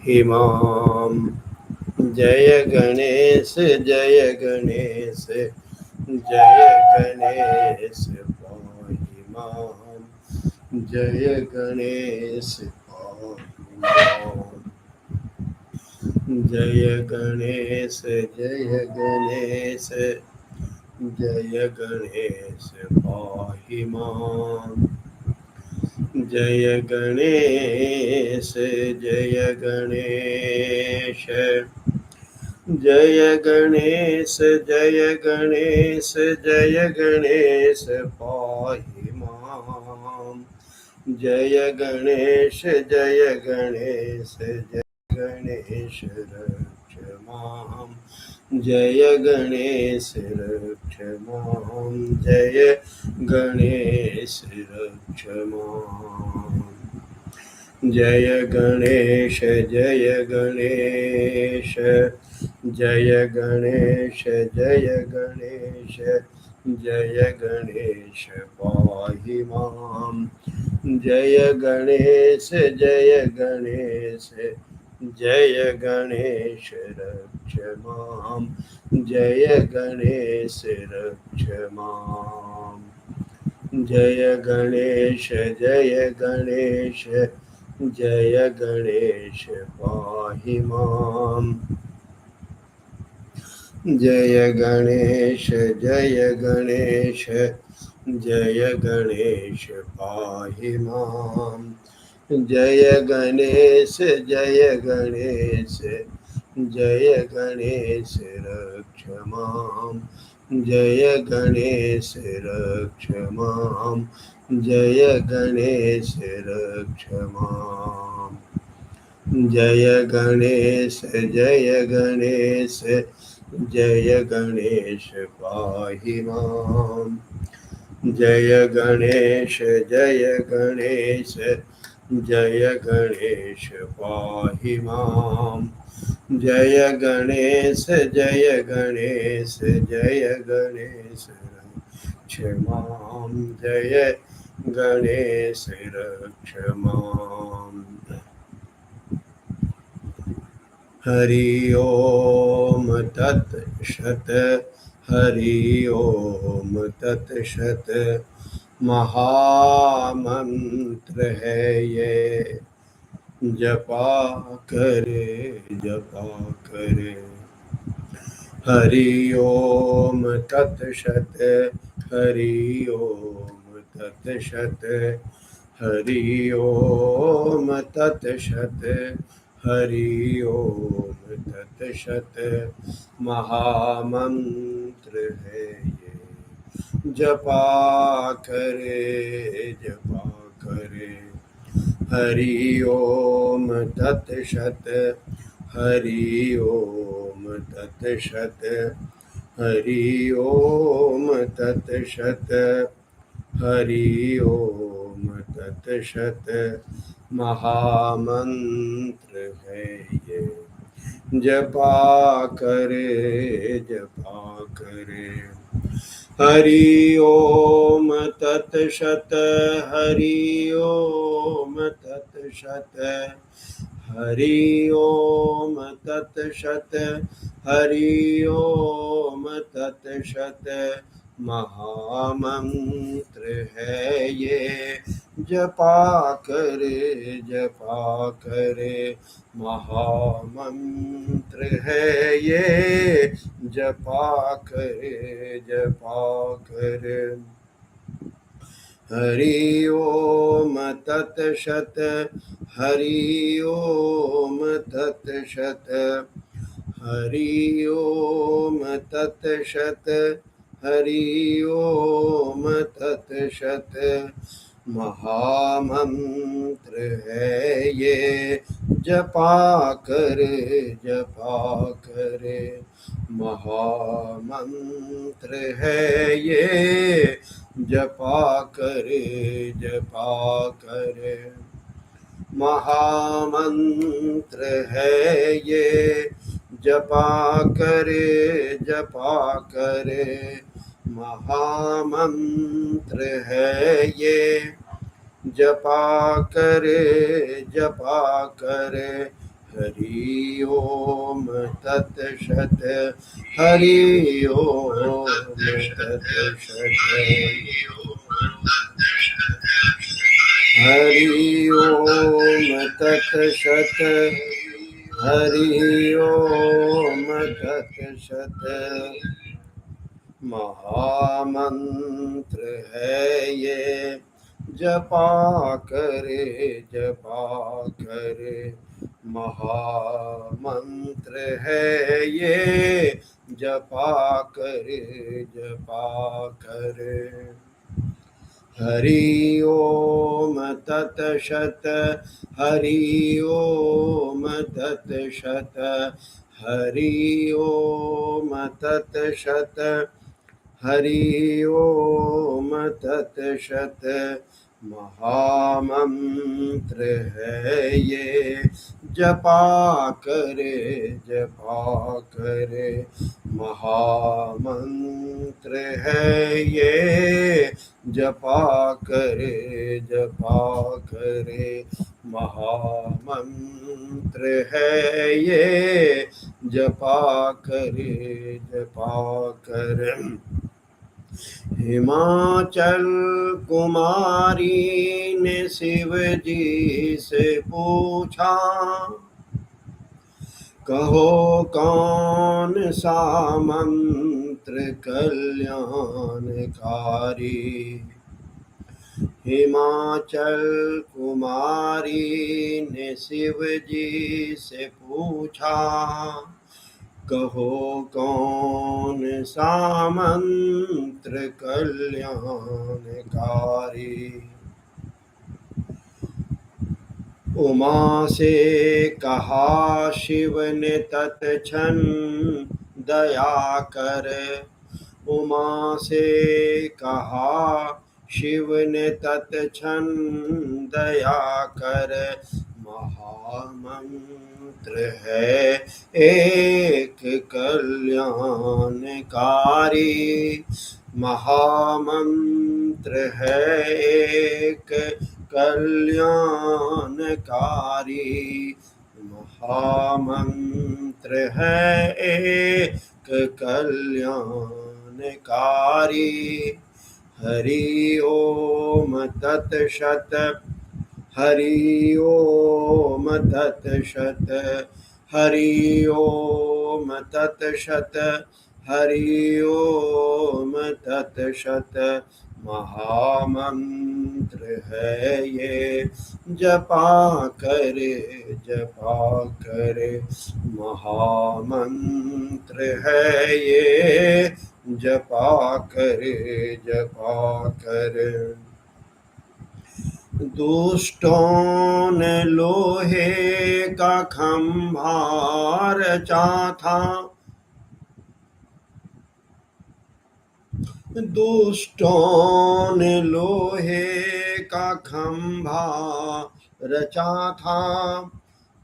माम्। जय गणेश जय गणेश जय गणेश पाहि माम्। जय गणेश पाहि माम्। जय गणेश जय गणेश जय गणेश पाहि माम्। जय गणेश जय गणेश जय गणेश जय गणेश जय गणेश पाहि माम्। जय गणेश जय गणेश जय गणेश रक्ष माम्। जय गणेश रक्ष माम्। जय गणेश रक्ष माम्। जय गणेश जय गणेश जय गणेश जय गणेश जय गणेश पाहि माम्। जय गणेश जय गणेश जय गणेश रक्ष माम्। जय गणेश रक्ष माम्। जय गणेश जय गणेश जय गणेश पाहि माम्। जय गणेश जय गणेश जय गणेश पाहि माम्। जय गणेश जय गणेश जय गणेश रक्ष माम्। जय गणेश रक्ष माम्। जय गणेश रक्ष माम्। जय गणेश जय गणेश जय गणेश पाहि माम्। जय गणेश जय गणेश जय गणेश पाहि माम्। जय गणेश जय गणेश जय गणेश रक्ष माम्। जय गणेश रक्ष माम्। हरि ओम तत्सत हरि ओम तत्सत। महामंत्र है ये जपा करे हरि ओम तत्सत हरि ओम तत्सत हरि ओम तत्सत हरि ओम तत्सत। महामंत्र है ये जपा करे हरि ओम तत्सत हरि ओम तत्सत हरि ओम तत्सत हरि ओम तत्सत। महामंत्र है ये जपा करे हरि ओम तत्सत हरि ओम तत्सत हरि ओम तत्सत हरि ओम तत्सत। महामंत्र है ये जपा करे महामंत्र है ये जपा करे हरि ओम तत्सत हरि ओम तत्सत हरि ओम तत्सत हरि ओम तत्सत। महामंत्र है ये जपा करे महामंत्र है ये जपा करे महामंत्र है ये जपा करे महामंत्र है ये जपा करे हरि ओम तत्सत हरि ओम तत्सत हरि ओम तत्सत हरि ओम तत्सत महामंत्र है ये जपा करे महामंत्र है ये जपा करे हरि ओम तत्सत हरि ओम तत्सत हरि ओम तत्सत हरि ओम तत्सत महामंत्र है ये जपा करे महामंत्र है ये जपा करे महामंत्र है ये जपा करे हिमाचल कुमारी ने शिव जी से पूछा कहो कौन सा मंत्र कल्याणकारी हिमाचल कुमारी ने शिव जी से पूछा कहो कौन सा मंत्र कल्याणकारी उमा से कहा शिव ने तत्क्षण दया कर उमा से कहा शिव ने तत्क्षण दया कर महामंत्र है एक कल्याणकारी महामंत्र है एक कल्याणकारी महामंत्र है एक कल्याणकारी हरि ओम तत्सत हरि ओम तत्सत हरि ओम तत्सत हरि ओम तत्सत महामंत्र है ये जपा करे महामंत्र है ये जपा करे दुष्टों ने लोहे का खंभा रचा था दुष्टों ने लोहे का खंभा रचा था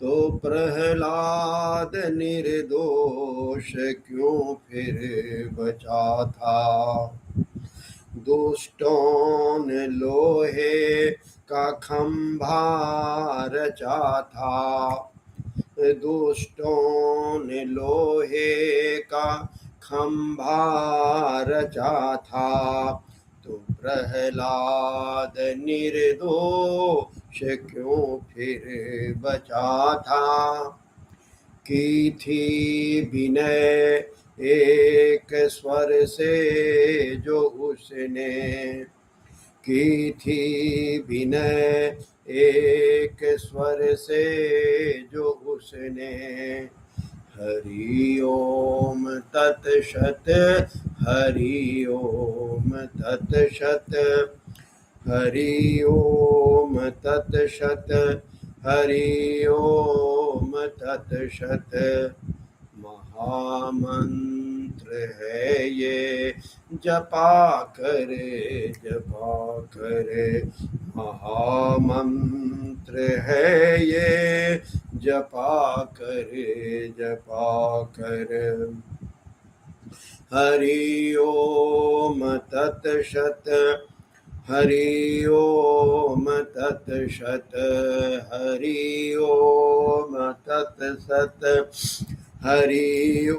तो प्रहलाद निर्दोष क्यों फिर बचा था दुष्टों ने लोहे का खंभा रचा था दुष्टों ने लोहे का खंभा रचा था तो प्रहलाद निर्दोष क्यों फिर बचा था की थी विनय एक स्वर से जो उसने की थी विनय एक स्वर से जो उसने हरि ओम तत्सत हरि ओम तत्सत हरि ओम तत्सत हरि ओम तत्सत महामंत्र है ये जपा करे महामंत्र है ये जपा करे हरि ओम तत्सत हरि ओम तत्सत हरि ओम तत्सत तत् सत। हरि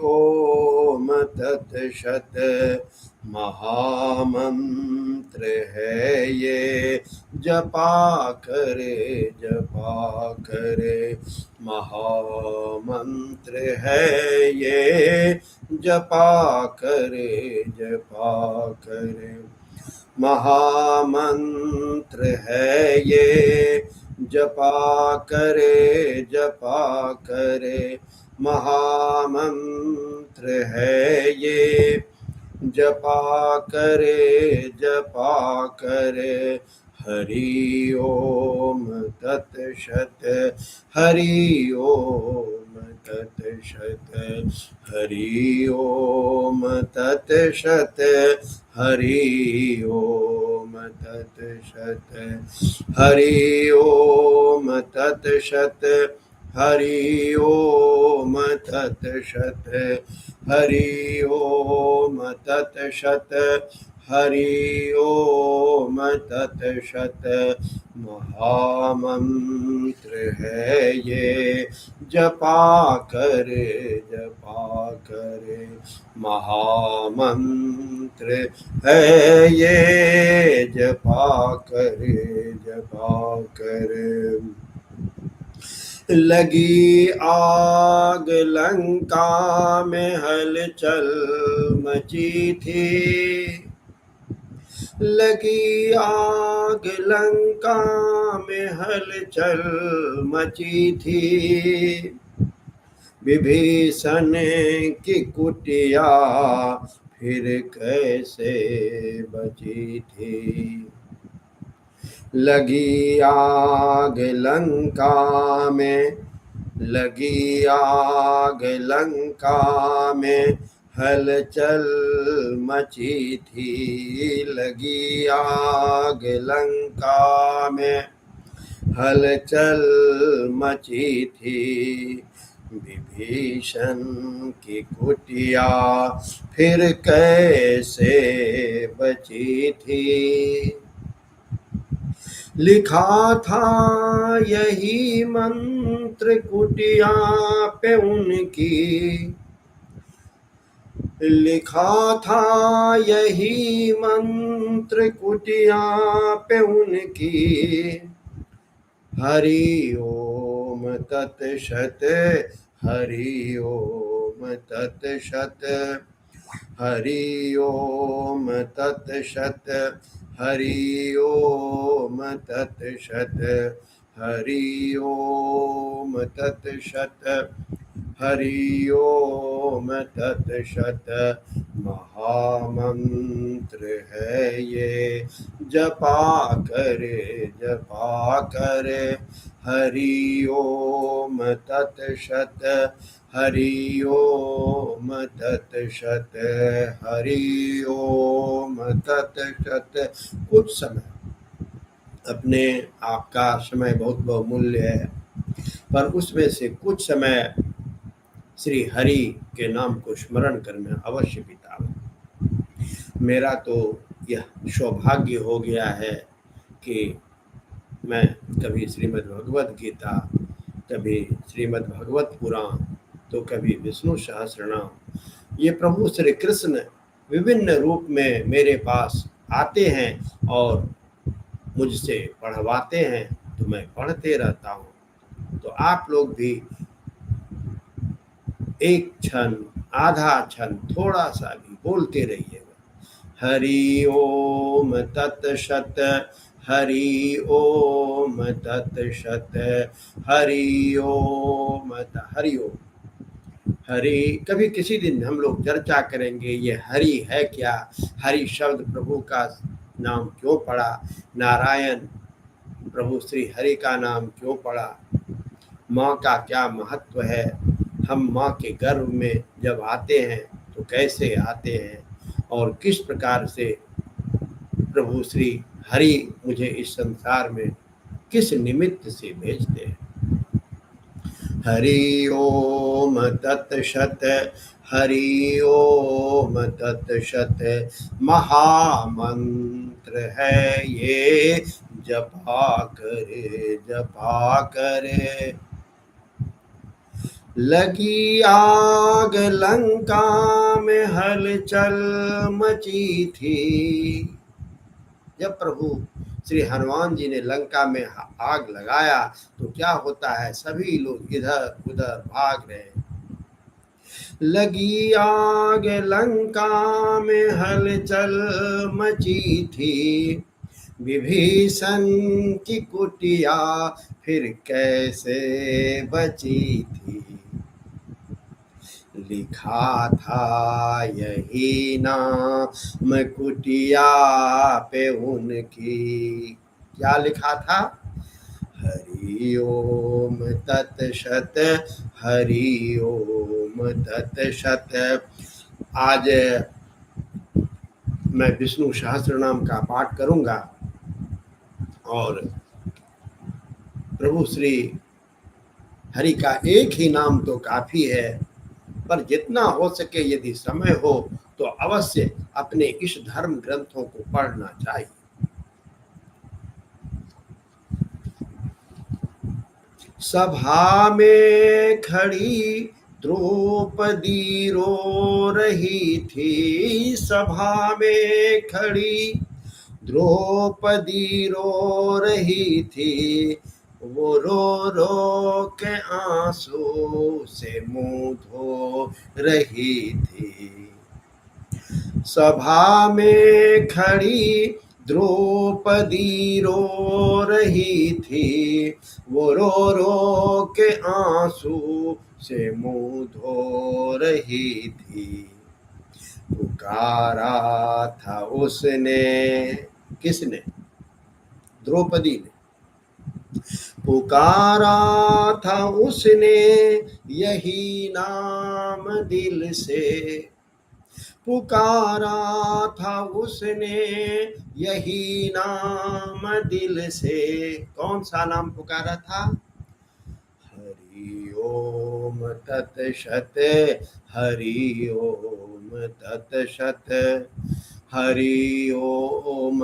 ओम तत्सत। महामंत्र है ये जपा करे महामंत्र है ये जपा करे महामंत्र है ये जपा करे महामंत्र है ये जपा करे हरि ओम तत्सत। हरि ओम तत्सत। हरि ओम तत्सत। हरि ओम तत्सत। हरि ओम तत्सत। हरि ओम तत्सत। हरि ओम तत्सत। हरि ओम तत्सत। महामंत्र है ये जपा करे महामंत्र है ये जपा करे लगी आग लंका में हलचल मची थी। लगी आग लंका में हलचल मची थी। विभीषण की कुटिया फिर कैसे बची थी। लगी आग लंका में लगी आग लंका में हलचल मची थी। लगी आग लंका में हलचल मची थी। विभीषण की कुटिया फिर कैसे बची थी। लिखा था यही मंत्र कुटिया पे उनकी। लिखा था यही मंत्र कुटिया पे उनकी। हरि ओम तत्सत। हरि ओम तत्सत। हरि ओम तत्सत। हरि ओम तत्सत। हरि ओम तत्सत। हरि ओम तत्सत। महामंत्र है ये जपा करे हरि ओम तत्सत। हरि ओम तत्सत। हरि ओम तत्सत। कुछ समय, अपने आपका समय बहुत बहुमूल्य है, पर उसमें से कुछ समय श्री हरि के नाम को स्मरण करना अवश्य बिताओ। मेरा तो यह सौभाग्य हो गया है कि मैं कभी श्रीमद् भगवद गीता, कभी श्रीमद् भगवत पुराण, तो कभी विष्णु सहस्रनाम, ये प्रभु श्री कृष्ण विभिन्न रूप में मेरे पास आते हैं और मुझसे पढ़वाते हैं, तो मैं पढ़ते रहता हूँ। तो आप लोग भी एक क्षण, आधा क्षण, थोड़ा सा भी बोलते रहिएगा। हरि ओम तत्सत। हरि ओम तत्सत। हरि ओम हरि ओम। हरि, कभी किसी दिन हम लोग चर्चा करेंगे ये हरि है क्या, हरि शब्द प्रभु का नाम क्यों पड़ा, नारायण प्रभु श्री हरि का नाम क्यों पड़ा, माँ का क्या महत्व है, हम माँ के गर्भ में जब आते हैं तो कैसे आते हैं, और किस प्रकार से प्रभु श्री हरि मुझे इस संसार में किस निमित्त से भेजते हैं। हरि ओम तत्सत। हरि ओम तत्सत। महामंत्र है ये जपा करे लगी आग लंका में हलचल मची थी। जब प्रभु श्री हनुमान जी ने लंका में आग लगाया तो क्या होता है, सभी लोग इधर उधर भाग रहे हैं। लगी आग लंका में हलचल मची थी, विभीषण की कुटिया फिर कैसे बची थी। लिखा था यही नाम कुटिया पे उनकी। क्या लिखा था? हरि ओम तत्सत, हरि ओम तत्सत। आज मैं विष्णु सहस्त्र नाम का पाठ करूंगा और प्रभु श्री हरि का एक ही नाम तो काफी है, पर जितना हो सके यदि समय हो तो अवश्य अपने इस धर्म ग्रंथों को पढ़ना चाहिए। सभा में खड़ी द्रौपदी रो रही थी, सभा में खड़ी द्रौपदी रो रही थी, वो रो रो के आंसू से मुंह धो रही थी। सभा में खड़ी द्रौपदी रो रही थी, वो रो रो के आंसू से मुंह धो रही थी। पुकारा था उसने, किसने? द्रौपदी ने। पुकारा था उसने यही नाम दिल से, पुकारा था उसने यही नाम दिल से। कौन सा नाम पुकारा था? हरि ओम तत्सत, हरि ओम तत्सत, हरि ओम,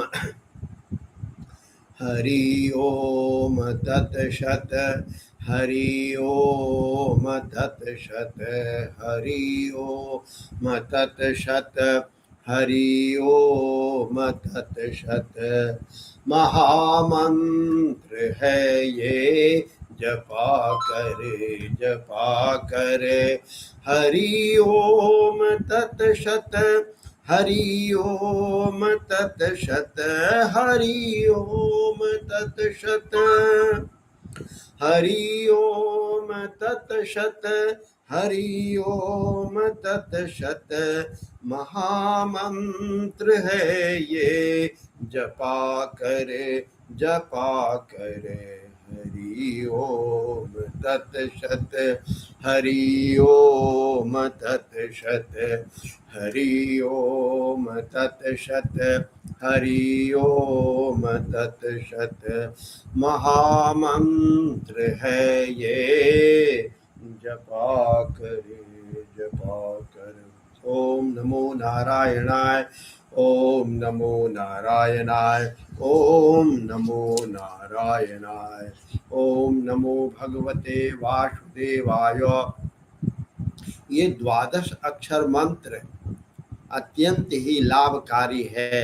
हरि ओम तत्सत, हरि ओम तत्सत, हरि ओम तत्सत, हरि ओम तत्सत। महामंत्र है ये जपा करे, हरि ओम तत्सत, हरि ओम तत्सत, हरि ओम तत्सत, हरि ओम तत्सत, हरि ओम तत्सत। महामंत्र है ये जपा करे, हरि ओम तत्सत, हरि ओम तत्सत, हरि ओम तत्सत, हरि ओम तत्सत। महामंत्र है ये जपा करे। ओम नमो नारायणाय, ओम नमो नारायणाय, ओम नमो नारायणाय, ओम नमो भगवते वासुदेवाय। ये 12 अक्षर मंत्र अत्यंत ही लाभकारी है।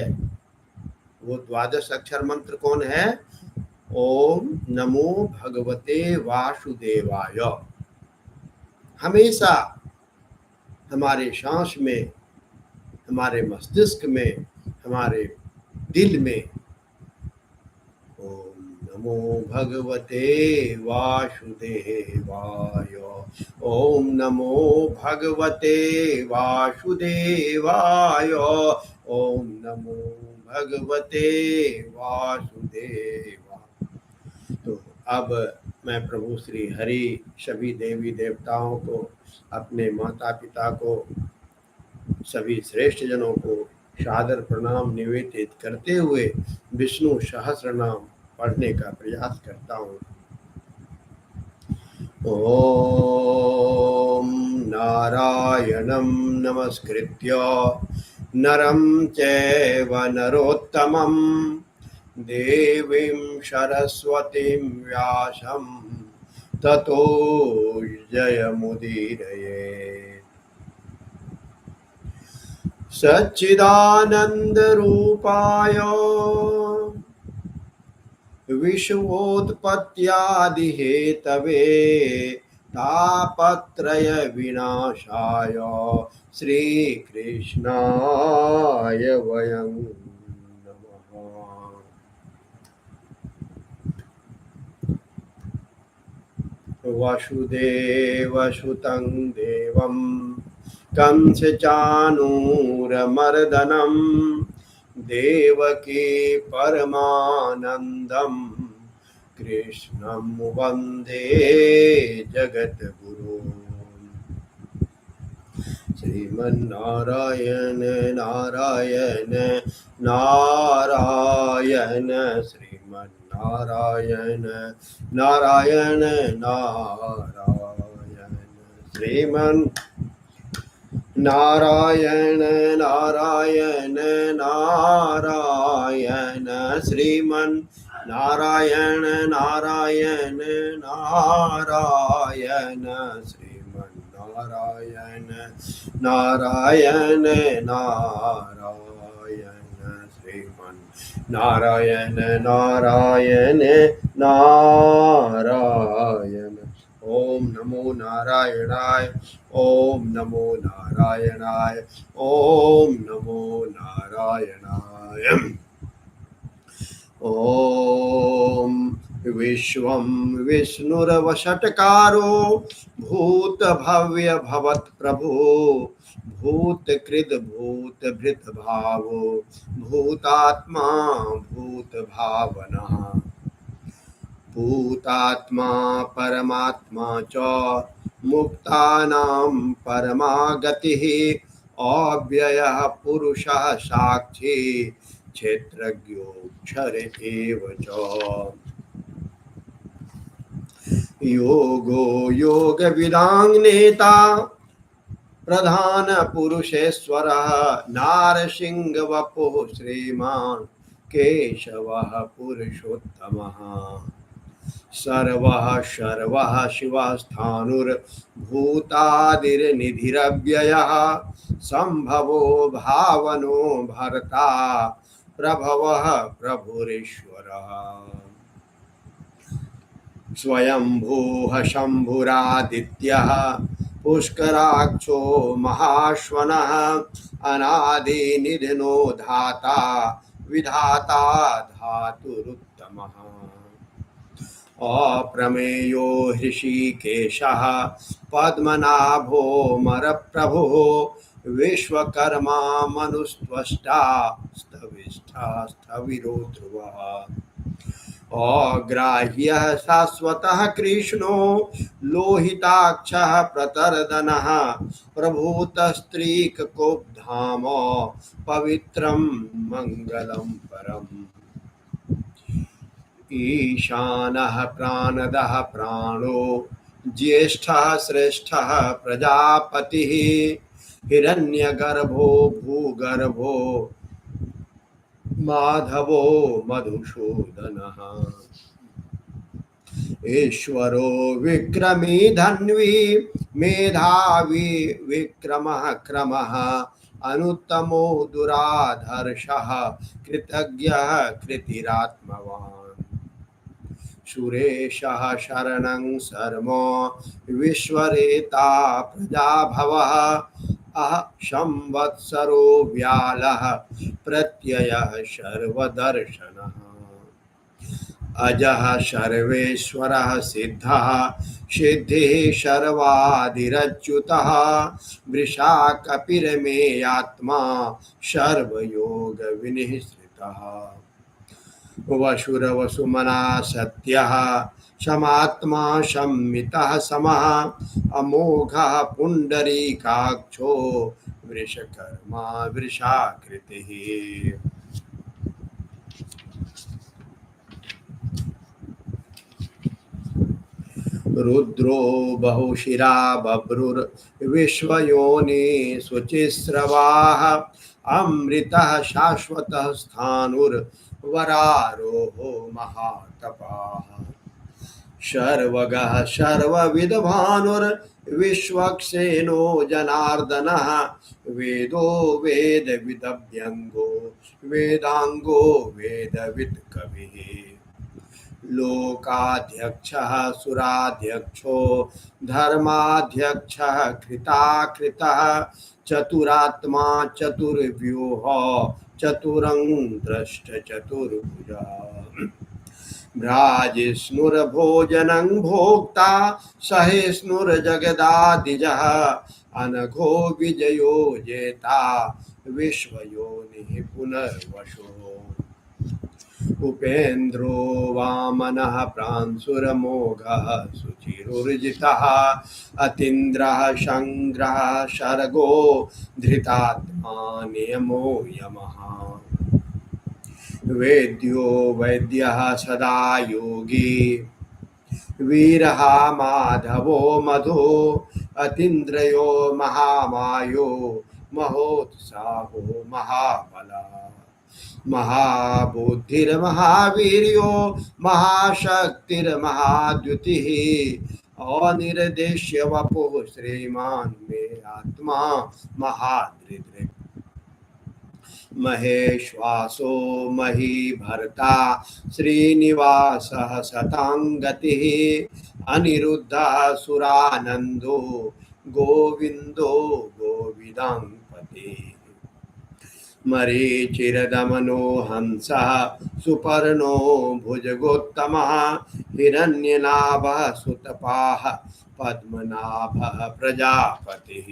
वो 12 अक्षर मंत्र कौन है? ओम नमो भगवते वासुदेवाय। हमेशा हमारे सांस में, हमारे मस्तिष्क में, हमारे दिल में ओम नमो भगवते वासुदेवाय, ओम नमो भगवते वासुदेवाय, ओम नमो भगवते वासुदेवाय। तो अब मैं प्रभु श्री हरि, सभी देवी देवताओं को, अपने माता पिता को, सभी श्रेष्ठ जनों को सादर प्रणाम निवेदित करते हुए विष्णु सहस्र नाम पढ़ने का प्रयास करता हूँ। ओम नारायणं नमस्कृत्य नरं चैव नरोत्तमं देवीं सरस्वतीं व्यासं ततो जयमुदीरये। सच्चिदानन्दरूपाय विश्वोत्पत्त्यादिहेतवे तापत्रय विनाशाय श्रीकृष्णाय वयं नमः। वसुदेवसुतं देवं कंसचाणूरमर्दनं देवकी परमानन्दं कृष्णं वन्दे जगद्गुरुं। श्रीमन्नारायण नारायण नारायण श्रीमन्नारायण नारायण नारायण श्रीमन् नारायण नारायण नारायण श्रीमन् नारायण नारायण नारायण श्रीमन् नारायण नारायण नारायण श्रीमन् नारायण नारायण नारायण। ओम नमो नारायणाय, ओम नमो नारायणाय, ओम नमो नारायणाय। ओम विश्वं विष्णुरवषट्कारो भूतभव्य भवत्प्रभो भूतकृद् भूतभृत् भावो भूतात्मा भूतभावनः भूतात्मा परमात्मा च मुक्तानां परमागतिः अव्ययः पुरुषः साक्षी क्षेत्रज्ञोऽक्षर एव च। योगो योगविदां नेता प्रधान पुरुषेश्वरः नारसिंहवपुः श्रीमान् केशवः पुरुषोत्तमः। सर्वः शर्वः शिवस्थाणुर्भूतादिर्निधिरव्ययः सम्भवो भावनो भर्ता प्रभवः प्रभुरीश्वरः। स्वयंभूः शम्भुरादित्यः पुष्कराक्षो महाश्वनः अनादिनिधनो धाता विधाता धातुरुत्तमः। अप्रमेयो हृषीकेशः पद्मनाभो मरप्रभुः विश्वकर्मा मनुस्त्वष्टा स्तविष्ठा स्थविरो ध्रुवः। अग्राह्यः शाश्वतः कृष्णो लोहिताक्षः प्रतर्दनः प्रभूतस्त्रीककोपधाम पवित्रं मङ्गलं परम्। ईशानः प्राणदः प्राणो ज्येष्ठः श्रेष्ठः प्रजापतिः हिरण्यगर्भो भूगर्भो माधवो मधुसूदनः। ईश्वरो विक्रमी धन्वी मेधावी विक्रमः क्रमः अनुत्तमो दुराधर्षः कृतज्ञः कृतिरात्मवान्। सुरेशः शरणं शर्म विश्वरेता प्रजाभवः अह संवत्सरो व्यालः प्रत्ययः सर्वदर्शनः। अजः सर्वेश्वरः सिद्धः सिद्धिः सर्वादिरच्युतः वृषाकपिरमेयात्मा सर्वयोगविनिःश्रितः। वसुरवसुमना सत्यः समात्मा संमितः समः अमोघः पुण्डरीकाक्षो वृषकर्मा वृषाकृतिः। रुद्रो बहुशिरा बभ्रुर्विश्वयोनि शुचिस्रवाः अमृतः शाश्वतः स्थाणुर्वरारोहो महातपाः। सर्वगः सर्वविद्भानुर्विश्वक्सेनो जनार्दनः वेदो वेदविदभ्यङ्गो वेदाङ्गो वेदवित् कविः लोकाध्यक्षः सुराध्यक्षो धर्माध्यक्षः कृताकृतः चतुरात्मा चतुर्व्यूह चतुरङ्द्रष्ट चतुर्भुजः भ्राजिष्णुर्भोजनं भोक्ता सहिष्णुर्जगदादिजः अनघो विजयो जेता विश्वयोनिः पुनर्वशो उपेन्द्रो वामनः प्रांशुरमोघः सुचिरुर्जितः अतीन्द्रः शङ्ग्रः शर्गो धृतात्मा नियमो यमः वेद्यो वैद्यः सदा योगी वीरः माधवो मधो अतीन्द्रयो महामायो महोत्साहो महाबलः महाबुद्धिर्महावीर्यो महाशक्तिर्महाद्युतिः अनिर्देश्य वपुः श्रीमान् मे आत्मा महादृदृक् महेश्वासो महीभर्ता श्रीनिवासः सताङ्गतिः अनिरुद्धः सुरानन्दो गोविन्दो गोविदाङ्पतिः मरीचिरदमनो हंसः सुपर्णो भुजगोत्तमः हिरण्यनाभः सुतपाः पद्मनाभः प्रजापतिः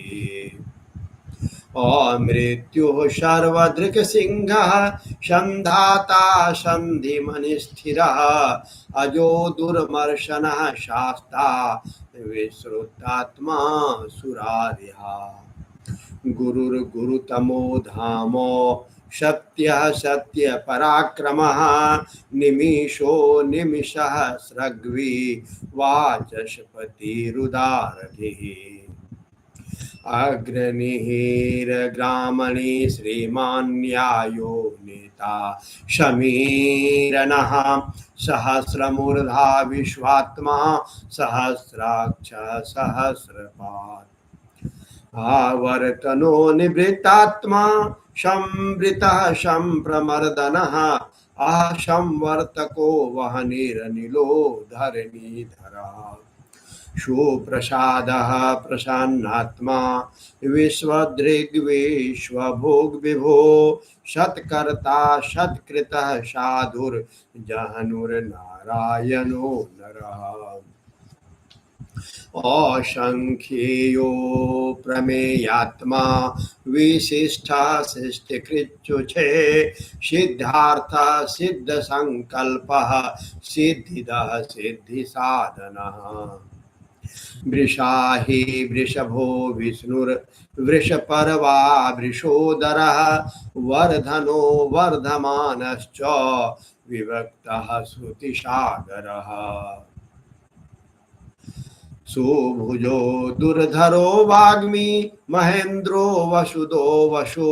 अमृत्युः सर्वदृक्सिंहः सन्धाता सन्धिमणिस्थिरः अजो दुर्मर्शनः शास्ता विश्रुतात्मा सुरारिः गुरुर्गुरुतमो धामो सत्यः सत्यपराक्रमः निमिषो निमिषः स्रग्वी वाचस्पतिरुदारधिः अग्रनिहिरग्रामणि श्रीमान्यायो नेता शमीरनः सहस्रमूर्धा विश्वात्मा सहस्राक्ष सहस्रपात् आवर्तनो निवृत्तात्मा संवृतः संप्रमर्दनः असंवर्तको वहनिरनिलो धरणीधरः सुप्रसादः प्रसन्नात्मा विश्वदृग्विश्वभोग्विभो सत्कर्ता सत्कृतः साधुर्जहनुर्नारायणो नरः असंख्येयो प्रमेयात्मा विशिष्टा शिष्टकृत्युचे सिद्धार्थ सिद्ध संकल्पः सिद्धिदः सिद्धिसाधनः वृषाहि वृषभो विष्णुर्वृषपर्वा वृषोदरः वर्धनो वर्धमानश्च विभक्तः श्रुतिसागरः सुभुजो दुर्धरो वाग्मी महेन्द्रो वसुदो वशो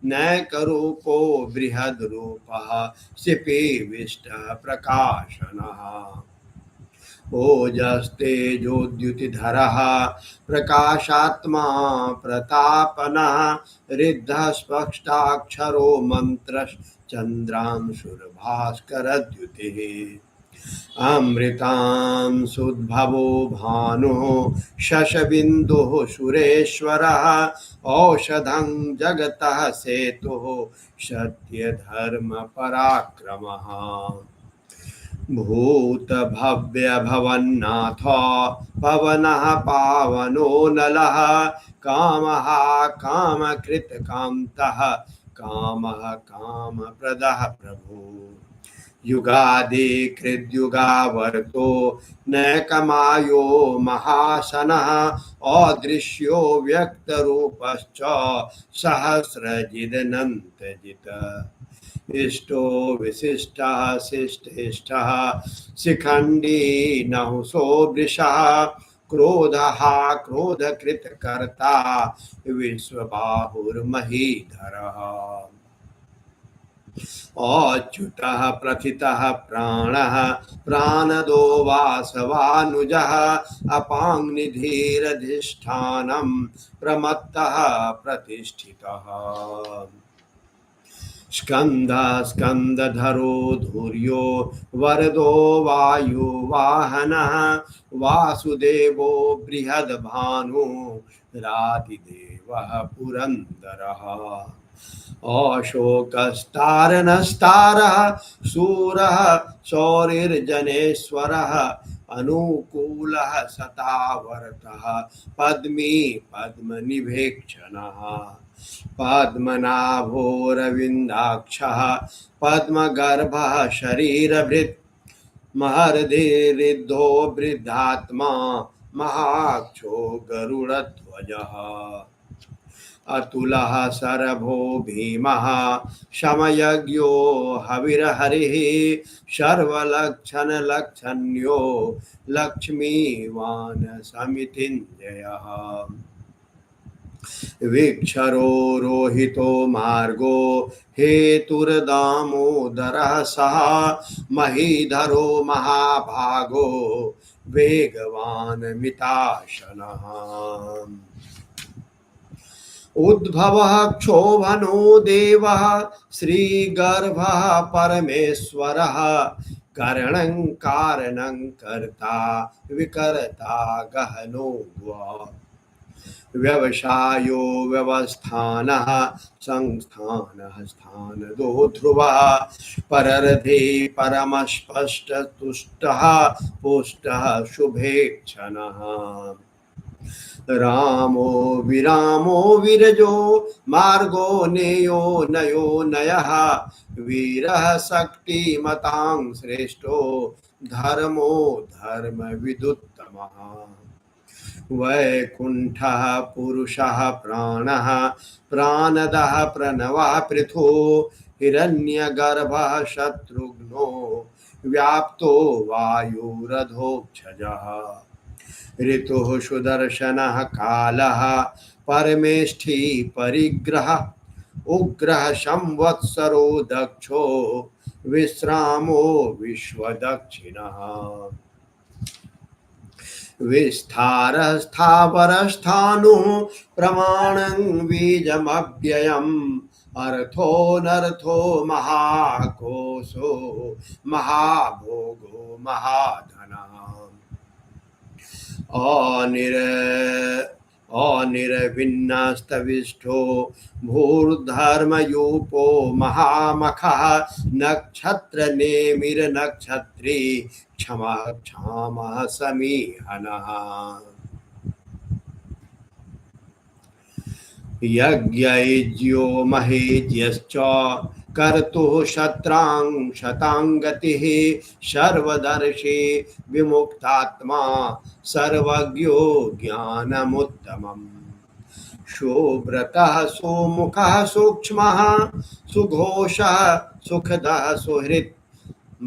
नैकरूपो बृहद्रूपः शिपीविष्टः प्रकाशनः ओजस्तेजोद्युतिधरः प्रकाशात्मा प्रतापनः रिद्धः स्पष्टाक्षरो मन्त्रश्चन्द्रांशुर्भास्करद्युतिः अमृतांशुद्भवो भानुः शशबिन्दुः सुरेश्वरः औषधं जगतः सेतुः सत्यधर्मपराक्रमः भूतभव्यभवन्नाथ पवनः पावनो नलः कामः कामकृतकान्तः कामः कामप्रदः प्रभु युगादिकृद्युगावर्तो नैकमायो महासनः अदृश्यो व्यक्तरूपश्च सहस्रजिदनन्तजित् इष्टो विशिष्टः शिष्टेष्टः शिखण्डी नहुसो वृषः क्रोधः क्रोधकृतकर्ता विश्वबाहुर्महीधरः अच्युतः प्रथितः प्राणः प्राणदो वासवानुजः अपाङ्निधिरधिष्ठानं प्रमत्तः प्रतिष्ठितः स्कंदधरो धुर्यो वरदो वायुवाहनः वासुदेवो बृहद्भानु रातिदेवः पुरन्दरः अशोकस्तारनस्तारः शूरः शौरिर्जनेश्वरः अनुकूलः सतावर्तः पद्मी पद्मनिभेक्षणः पद्मनाभोरविन्दाक्षः पद्मगर्भः शरीरभृत् महर्षिरिद्धो वृद्धात्मा महाक्षो गरुडध्वजः अतुलः शरभो भीमः शमयज्ञो हविर्हरिः सर्वलक्षणलक्षण्यो लक्ष्मीवान् समितिञ्जयः विक्षरो रोहितो मार्गो हेतुर्दामोदरः सः महीधरो महाभागो वेगवान् मिताशनः उद्भवः क्षोभनो देवः श्रीगर्भः परमेश्वरः करणं कारणं कर्ता विकर्ता गहनो द्वा व्यवसायो व्यवस्थानः संस्थानः स्थानदो ध्रुवः पररथे परमस्पष्टतुष्टः पुष्टः शुभेक्षणः रामो विरजो मार्गो नेयो नयो नयः वीरः शक्तिमतां श्रेष्ठो धर्मो धर्मविदुत्तमः वैकुण्ठः पुरुषः प्राणः प्राणदः प्रणवः पृथो हिरण्यगर्भः शत्रुघ्नो व्याप्तो वायुरधोक्षजः ऋतुः सुदर्शनः कालः परमेष्ठी परिग्रह उग्रः संवत्सरो दक्षो विश्रामो विश्वदक्षिणः विस्तारः स्थावरस्थाणुः प्रमाणं बीजमव्ययम् अर्थोऽनर्थो महाकोशो महाभोगो महाधनः अनिर्विन्नस्तविष्ठो भूर्धर्मयूपो महामखः नक्षत्रनेमिर्नक्षत्री क्षमः क्षामः समीहनः यज्ञैज्यो महेज्यश्च कर्तुः शत्रां शताङ्गतिः सर्वदर्शी विमुक्तात्मा सर्वज्ञो ज्ञानमुत्तमम् सुव्रतः सुमुखः सूक्ष्मः सुघोषः सुखदः सुहृत्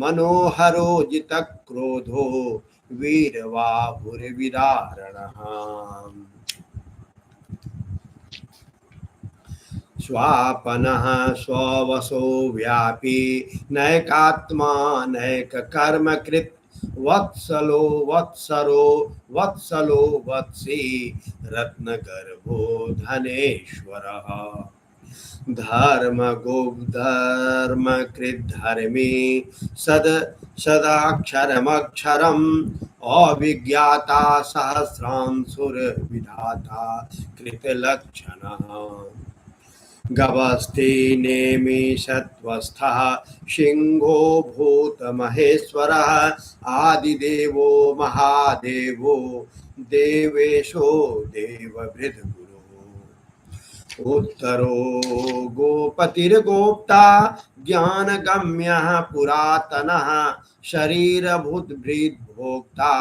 मनोहरो जितक्रोधो वीरबाहुर्विदारणः स्वापनः स्ववशो व्यापी नैकात्मा नैककर्मकृत् वत्सलो वत्सरो वत्सलो वत्सी रत्नगर्भो धनेश्वरः धर्मकृद्धर्मी सदाक्षरमक्षरम् अविज्ञाता सहस्रांशुर्विधाता कृतलक्षणः गवस्थे नेमि सत्वस्थः सिंहो भूतमहेश्वरः आदिदेवो महादेवो देवेशो देवभृद्गुरुः उत्तरो गोपतिर्गोप्ता ज्ञानगम्यः पुरातनः शरीरभूतभृद्भोक्ता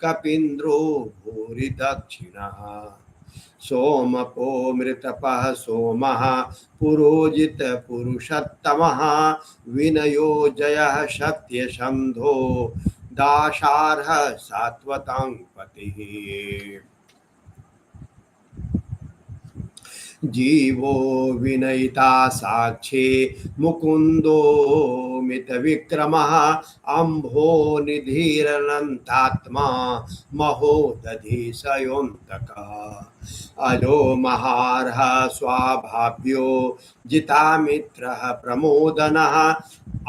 कपीन्द्रो भूरिदक्षिणः सोमपो मृतपः सोमः पुरोजित पुरुषोत्तमः विनयो जयः सत्यसन्धो दाशार्ह सात्वतां पतिः जीवो विनयिता साक्षी मुकुंदो मित विक्रमः अम्भो निधिरनन्तात्मा महोदधि सयोऽन्तकः अजो महार्ह स्वाभाव्यो जितामित्रः प्रमोदनः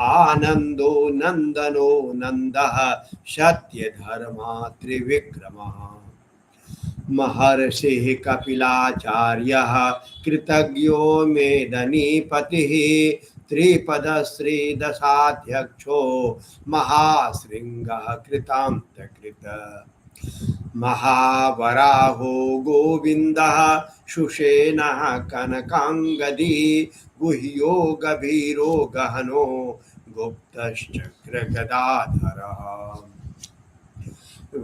आनन्दो नन्दनो नन्दः सत्यधर्मा त्रिविक्रमः महर्षिः कपिलाचार्यः कृतज्ञो मेदनीपतिः त्रिपदश्रीदशाध्यक्षो महाशृङ्गः कृतान्तकृत महावराहो गोविन्दः सुषेणः कनकाङ्गदी गुह्यो गभीरो गहनो गुप्तश्चक्रगदाधरः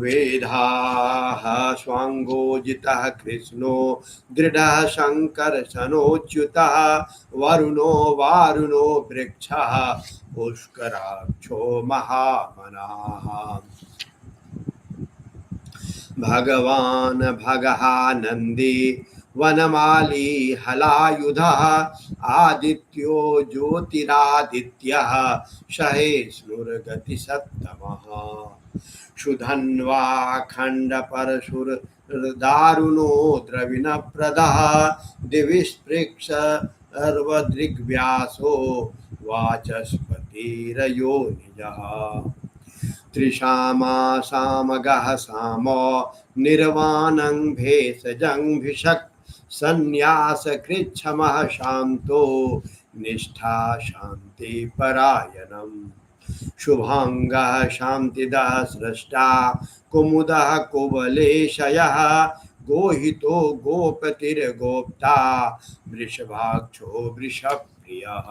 वेदाः स्वाङ्गोजितः कृष्णो दृढः शङ्करशनोच्युतः वरुणो वारुणो वृक्षः पुष्कराक्षो महामनाः भगवान् भगहानन्दी वनमाली हलायुधः आदित्यो ज्योतिरादित्यः सहेस्नुर्गतिसत्तमः सुधन्वा खण्डपरशुरदारुणो द्रविणप्रदः दिविस्पृक्ष सर्वदृग्व्यासो वाचस्पतिरयो निजः त्रिशामा सामगः सामो निर्वाणं भेषजं भिषक् सन्न्यासकृच्छमः शान्तो निष्ठा शान्तिपरायणम् शुभांगः शान्तिदः स्रष्टा कुमुदः कुवलेशयः गोहितो गोपतिर्गोप्ता वृषभाक्षो वृषप्रियः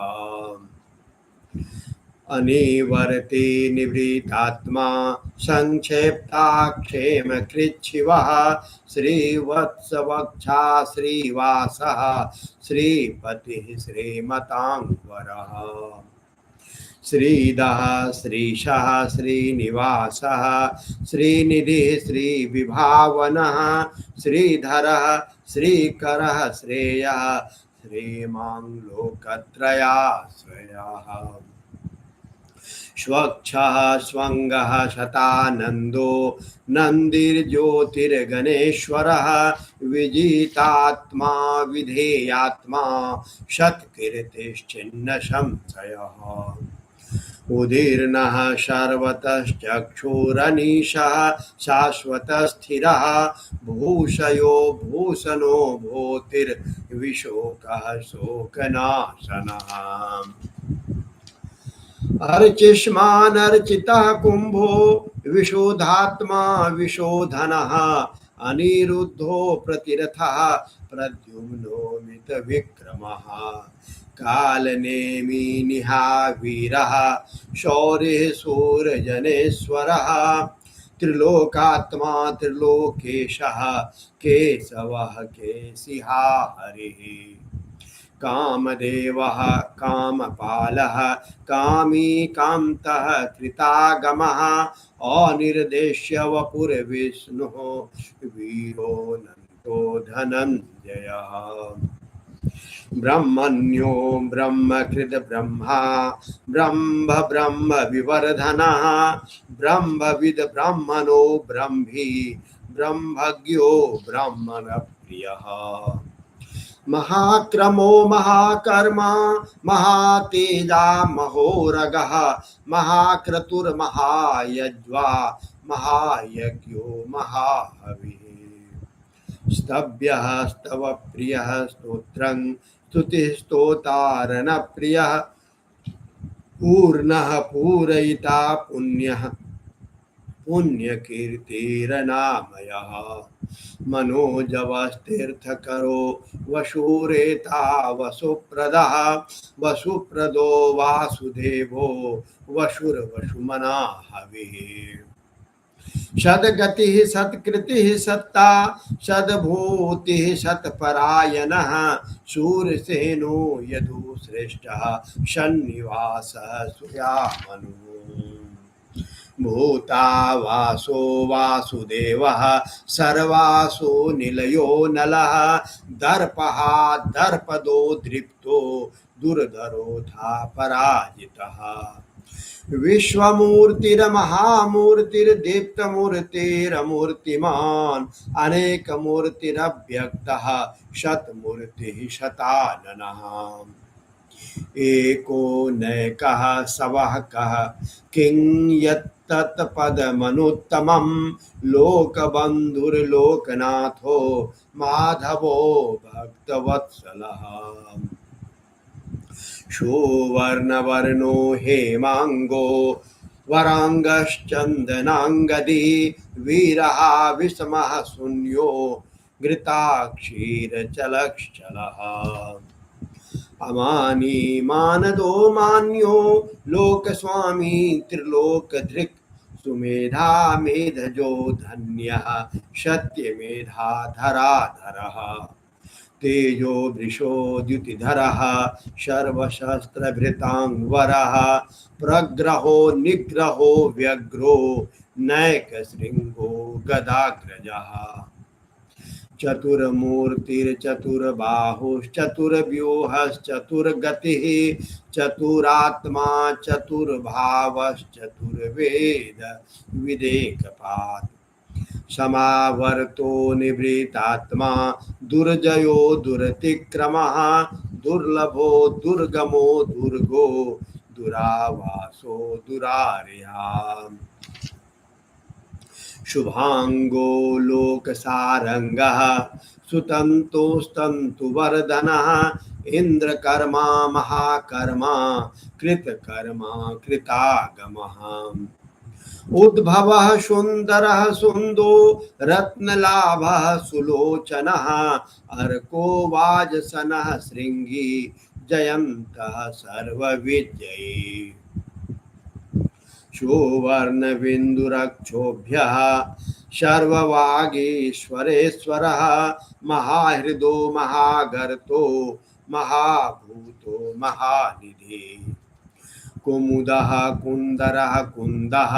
अनिवर्ति निवृतात्मा संक्षेप्ताक्षेमकृच्छिवः श्रीवत्सवक्षा श्रीवासः श्रीपतिः श्रीमताङ्गवरः श्रीदः श्रीशः श्रीनिवासः श्रीनिधिः श्रीविभावनः श्रीधरः श्रीकरः श्रेयः श्रीमान् लोकत्रयाश्रयः स्वक्षः स्वङ्गः शतानन्दो नन्दिर्ज्योतिर्गणेश्वरः विजितात्मा विधेयात्मा शतकीर्तिश्चिन्न संशयः उदीर्णः सर्वतश्चक्षुरनीशः शाश्वतस्थिरः भूषयो भूषणो भूतिर्विशोकः शोकनाशनः अर्चिष्मानर्चितः कुम्भो विशोधात्मा विशोधनः अनिरुद्धो प्रतिरथः प्रद्युम्नो मितविक्रमः कालनेमि निहावीरः शौर्यः शूरजनेश्वरः त्रिलोकात्मा त्रिलोकेशः केशवः केशिहा हरिः कामदेवः कामपालः कामी कान्तः कृतागमः अनिर्देश्य वपुर्विष्णुः वीरो नन्दो धनञ्जयः ब्रह्मण्यो ब्रह्मकृत ब्रह्मा ब्रह्म विवर्धनः ब्रह्मविद ब्रह्मणो ब्रह्मी ब्रह्मज्ञो ब्रह्मण प्रियः महाक्रमो महाकर्मा महातेजा महोरगः महाक्रतुर्महायज्वा महायज्ञो महाहविः स्तव्यः स्तव प्रियः स्तोत्रं स्तुतिः स्तोतारणप्रियः पूर्णः पूरयिता पुण्यः पुण्यकीर्तिरनामयः मनोजवस्तीर्थकरो वशुरेता वसुप्रदः वसुप्रदो वासुदेवो वशुर्वसुमना हविः सद्गतिः सत्कृतिः सत्ता सद्भूतिः सत्परायणः शूरसेनो यदुश्रेष्ठः सन्निवासः सुयामनुः भूतावासो वासुदेवः सर्वासु निलयो नलः दर्पः दर्पदो दृप्तो दुर्धरोधा पराजितः विश्वमूर्तिर्महामूर्तिर्दीप्तमूर्तिरमूर्तिमान् अनेकमूर्तिरव्यक्तः शतमूर्तिः शताननः एको नैकः सवः कः किं यत्तत्पदमनुत्तमं लोकबन्धुर्लोकनाथो माधवो भक्तवत्सलः सुवर्णवर्णो हेमांगो वरांगश्चंदनांगदी वीरः विषमः शून्यो घृताक्षीरचलक्षलः अमानी मानदो मान्यो लोकस्वामी त्रिलोकधृक् सुमेधा मेधजो धन्यः सत्यमेधाधराधरः तेजो वृषो द्युतिधरः सर्वशस्त्रभृतांवरः प्रग्रहो निग्रहो व्यग्रो नैकशृंगो गदाग्रजः चतुर्मूर्तिर्चतुर्बाहुश्चतुर्व्यूहश्चतुर्गतिः चतुरात्मा चतुर्भावश्चतुर्वेद विदेकपात् समावर्तो निवृतात्मा दुर्जयो दुरतिक्रमः दुर्लभो दुर्गमो दुर्गो दुरावासो दुरार्याम् शुभांगो लोकसारंगः सुतंतुस्तंतुवर्धनः इंद्रकर्मा महाकर्मा कृतकर्मा कृतागमः उद्भवः सुंदरः सुंदो रत्नलाभः सुलोचनः अर्को वाजसनः श्रृंगी जयन्तः सर्वविजयी सुवर्णबिन्दुरक्षोभ्यः सर्ववागीश्वरेश्वरः महाहृदो महागर्तो महाभूतो महानिधि कुमुदः कुन्दरः कुन्दः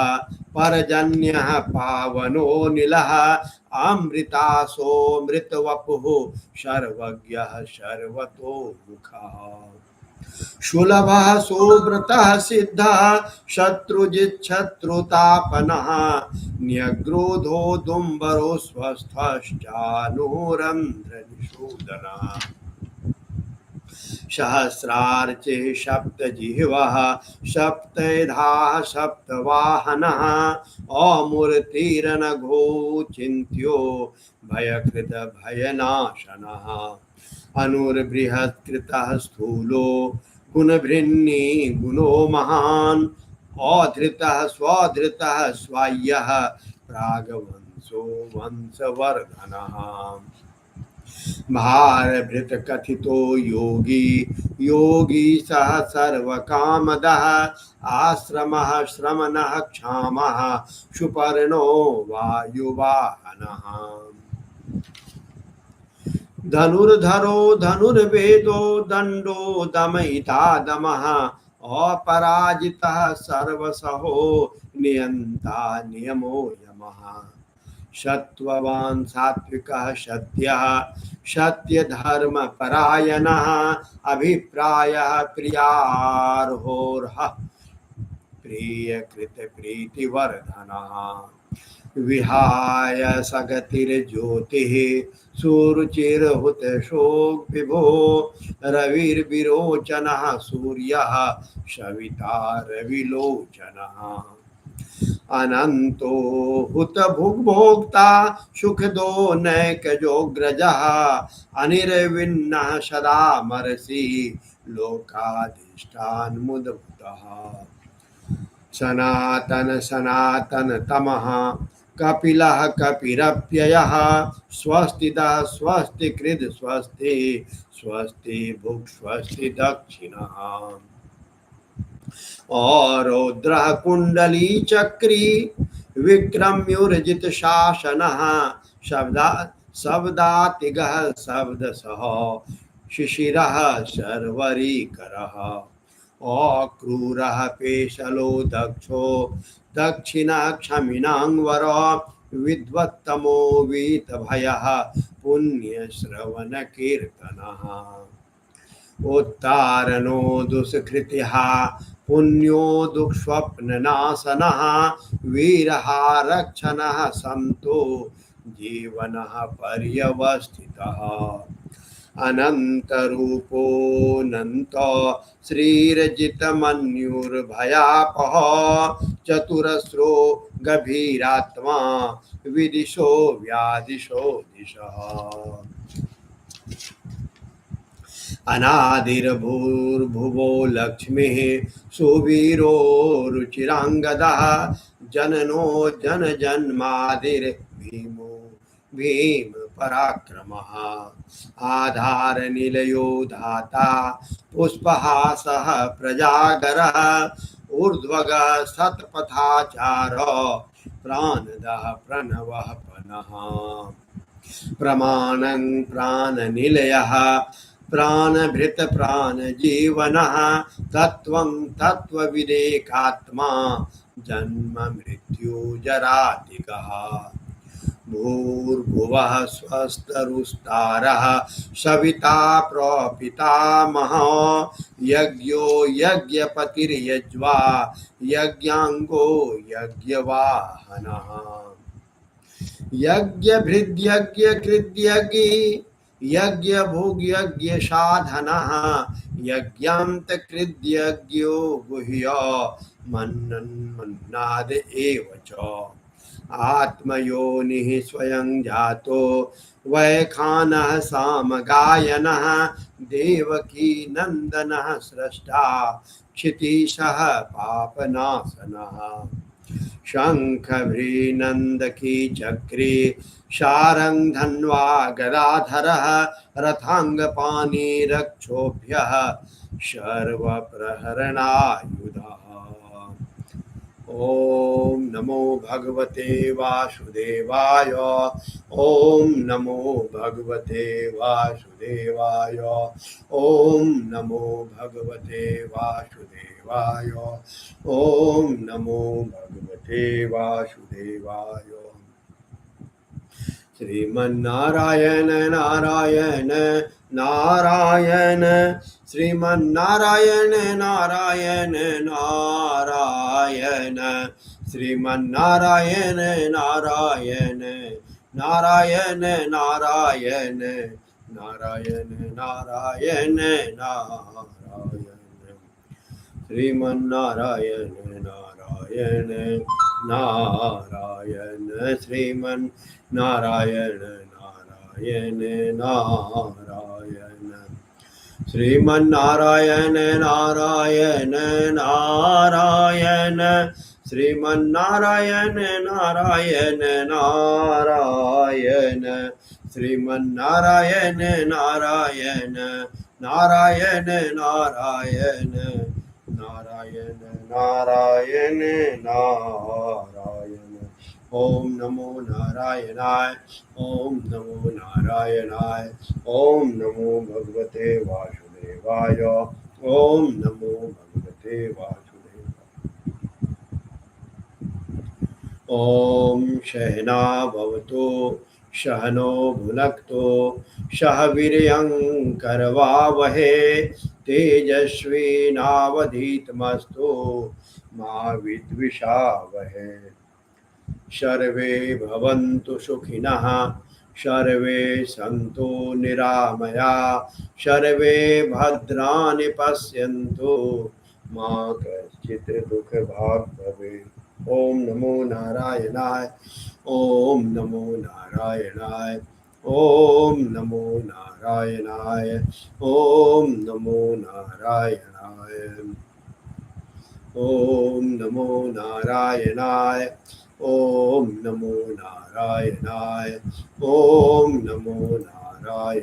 परजन्यः पावनो नीलः अमृतासोऽमृतवपुः सर्वज्ञः सर्वतोमुखः सुलभः सुव्रतः सिद्धः शत्रुजिच्छत्रुतापनः न्यग्रोधो दुम्बरो स्वस्थश्चानूरन्ध्रनिषूदनः सहस्रार्चे सप्तजिह्वः सप्तधाः सप्तवाहनः अमूर्तिरनघो चिन्त्यो भयकृत भयनाशनः अनुर्बृहत्कृतः स्थूलो गुणभृन्नी गुणो महान् अधृतः स्वधृतः स्वाय्यः प्रागवंशो वंशवर्धनः भारभृत कथितो योगी योगी सह सर्वकामदः आश्रमः श्रमणः क्षामः सुपर्णो वायुवाहनः धनुर्धरो धनुर्वेदो दंडो दमयिता दमः अपराजितः सर्वसहो नियंता नियमो यमः सत्ववान् सात्विकः सत्यः सत्यधर्मपरायणः अभिप्रायः प्रियार्होर्हः प्रियकृतप्रीतिवर्धनः विहाय सगतिर्ज्योतिः सुरुचिर्हुतशोक विभो रविर्विरोचनः सूर्यः सविता रविलोचनः अनंतो हुत भुग्भोक्ता सुखदो नैकजोग्रजः अनिर्विन्नः सदा मरसि लोकाधिष्ठानमुद्भूतः सनातन सनातन तमः कपिलः कपिरप्ययः स्वस्तिदः स्वस्ति कृद स्वस्ति स्वस्ति भुक् स्वस्ति दक्षिणः औरोद्रः कुंडली चक्री विक्रम्युर्जित शासनः शब्दा शब्दातिगः शब्दसः शिशिरः शर्वरीकरः अक्रूरः पेशलो दक्षो दक्षिणक्षमिणाङ्वर विद्वत्तमो वीतभयः पुण्यश्रवणकीर्तनः उत्तारणो दुष्कृतिः पुण्यो दुःस्वप्ननाशनः वीरः रक्षणः सन्तो जीवनः पर्यवस्थितः अनन्तरूपोऽनन्त श्रीरजितमन्युर्भयापः चतुरस्रो गभीरात्मा विदिशो व्यादिशो दिशः अनादिर्भूर्भुवो लक्ष्मीः सुवीरो रुचिराङ्गदः जननो जनजन्मादिर्भीमो भीम पराक्रमः आधारनिलयो दाता पुष्पहासः प्रजागरः ऊर्ध्वगः सत्पथाचार प्राणदः प्रणवः पनः प्रमाणं प्राणनिलयः प्राणभृत प्राणजीवनः तत्त्वं तत्त्वविदेकात्मा जन्म मृत्यु जरातिगः भूर्भुवः स्वस्तरुस्तारः सविता प्रपितामहः यज्ञो यज्ञपतिर्यज्वा यज्ञाङ्गो यज्ञवाहनः यज्ञभृद्यज्ञकृद्यज्ञ यज्ञभोग्यज्ञसाधनः यज्ञान्तकृद्यज्ञो गुह्य मन्नाद एव च आत्मयोनिः स्वयं जातो वैखानः सामगायनः देवकी नन्दनः स्रष्टा क्षितीशः पापनाशनः शङ्खभ्रीनन्दकी चक्रे शारङ्ग धन्वा गदाधरः रथाङ्गपाणि रक्षोभ्यः सर्वप्रहरणायुधः ॐ नमो भगवते वासुदेवाय ॐ नमो भगवते वासुदेवाय ॐ नमो भगवते वासुदेवाय ॐ नमो भगवते वासुदेवाय श्रीमन्नारायण नारायण नारायण श्रीमन्नारायण नारायण नारायण श्रीमन्नारायण नारायण नारायण नारायण नारायण नारायण नारायण श्रीमन्नारायण नारायण नारायण श्रीमन्नारायण नारायण नारायण श्रीमन्नारायण नारायण नारायण श्रीमन्नारायण नारायण नारायण श्रीमन्नारायण नारायण नारायण नारायण नारायण नारायण नारायण ओम नमो नारायणाय ओम नमो नारायणाय ओम नमो भगवते वासुदेवाय ओम नमो भगवते वासुदेवाय ओम सहना भवतु सहनो भुनक्तु सह वीर्यं करवावहे तेजस्वी नावधीतमस्तु मा विद्विषावहे सर्वे भवन्तु सुखिनः सर्वे सन्तु निरामया सर्वे भद्राणि पश्यन्तु मा कश्चित् दुःखभाग् भवेत् ओम नमो नारायणाय ओम नमो नारायणाय ओम नमो नारायणाय ओम नमो नारायणाय ओम नमो नारायणाय ओम नमो नारायणाय ओम नमो नारायणाय